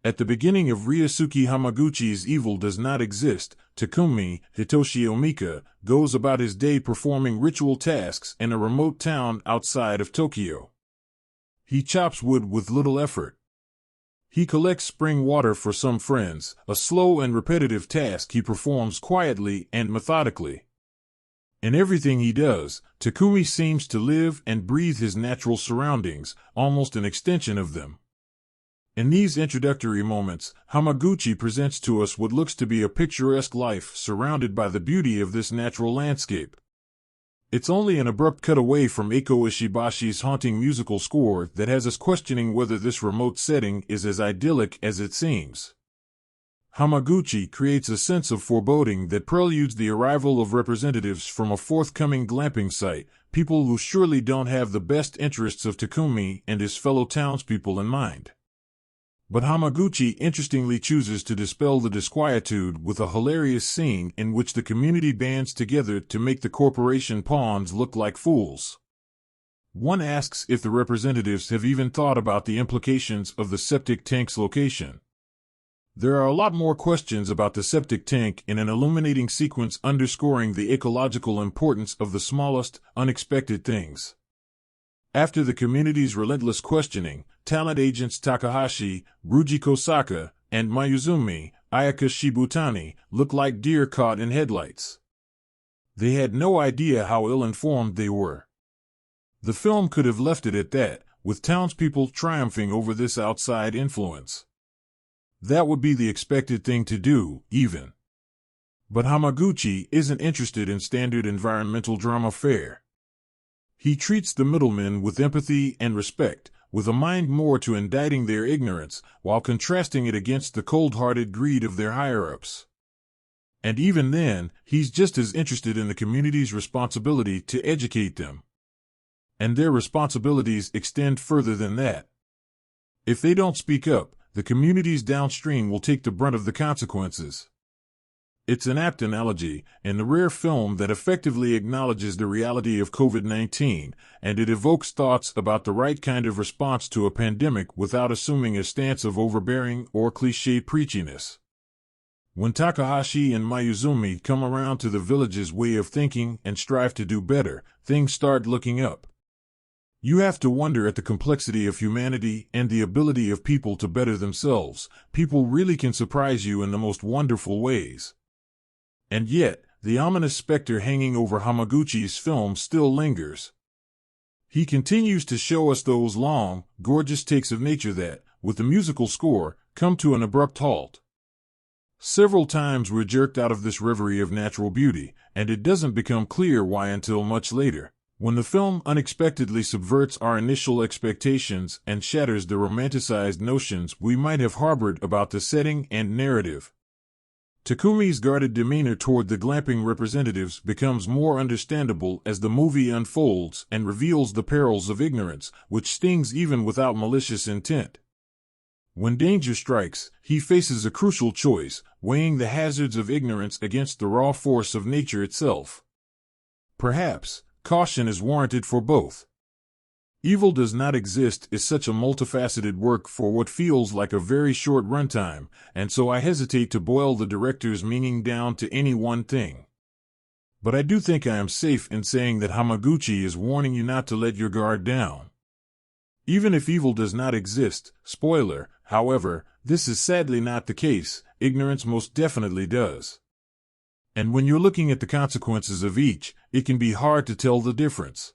At the beginning of Ryosuke Hamaguchi's Evil Does Not Exist, Takumi Hitoshi Omika goes about his day performing ritual tasks in a remote town outside of Tokyo. He chops wood with little effort. He collects spring water for some friends, a slow and repetitive task he performs quietly and methodically. In everything he does, Takumi seems to live and breathe his natural surroundings, almost an extension of them. In these introductory moments, Hamaguchi presents to us what looks to be a picturesque life surrounded by the beauty of this natural landscape. It's only an abrupt cut away from Eiko Ishibashi's haunting musical score that has us questioning whether this remote setting is as idyllic as it seems. Hamaguchi creates a sense of foreboding that preludes the arrival of representatives from a forthcoming glamping site, people who surely don't have the best interests of Takumi and his fellow townspeople in mind. But Hamaguchi interestingly chooses to dispel the disquietude with a hilarious scene in which the community bands together to make the corporation pawns look like fools. One asks if the representatives have even thought about the implications of the septic tank's location. There are a lot more questions about the septic tank in an illuminating sequence underscoring the ecological importance of the smallest, unexpected things. After the community's relentless questioning, talent agents Takahashi, Ruji Kosaka, and Mayuzumi, Ayaka Shibutani, look like deer caught in headlights. They had no idea how ill-informed they were. The film could have left it at that, with townspeople triumphing over this outside influence. That would be the expected thing to do, even. But Hamaguchi isn't interested in standard environmental drama fare. He treats the middlemen with empathy and respect, with a mind more to indicting their ignorance, while contrasting it against the cold-hearted greed of their higher-ups. And even then, he's just as interested in the community's responsibility to educate them. And their responsibilities extend further than that. If they don't speak up, the communities downstream will take the brunt of the consequences. It's an apt analogy, and a rare film that effectively acknowledges the reality of COVID-19, and it evokes thoughts about the right kind of response to a pandemic without assuming a stance of overbearing or cliché preachiness. When Takahashi and Mayuzumi come around to the village's way of thinking and strive to do better, things start looking up. You have to wonder at the complexity of humanity and the ability of people to better themselves. People really can surprise you in the most wonderful ways. And yet, the ominous specter hanging over Hamaguchi's film still lingers. He continues to show us those long, gorgeous takes of nature that, with the musical score, come to an abrupt halt. Several times we're jerked out of this reverie of natural beauty, and it doesn't become clear why until much later, when the film unexpectedly subverts our initial expectations and shatters the romanticized notions we might have harbored about the setting and narrative. Takumi's guarded demeanor toward the glamping representatives becomes more understandable as the movie unfolds and reveals the perils of ignorance, which stings even without malicious intent. When danger strikes, he faces a crucial choice, weighing the hazards of ignorance against the raw force of nature itself. Perhaps, caution is warranted for both. Evil Does Not Exist is such a multifaceted work for what feels like a very short runtime, and so I hesitate to boil the director's meaning down to any one thing. But I do think I am safe in saying that Hamaguchi is warning you not to let your guard down. Even if evil does not exist, spoiler, however, this is sadly not the case, ignorance most definitely does. And when you're looking at the consequences of each, it can be hard to tell the difference.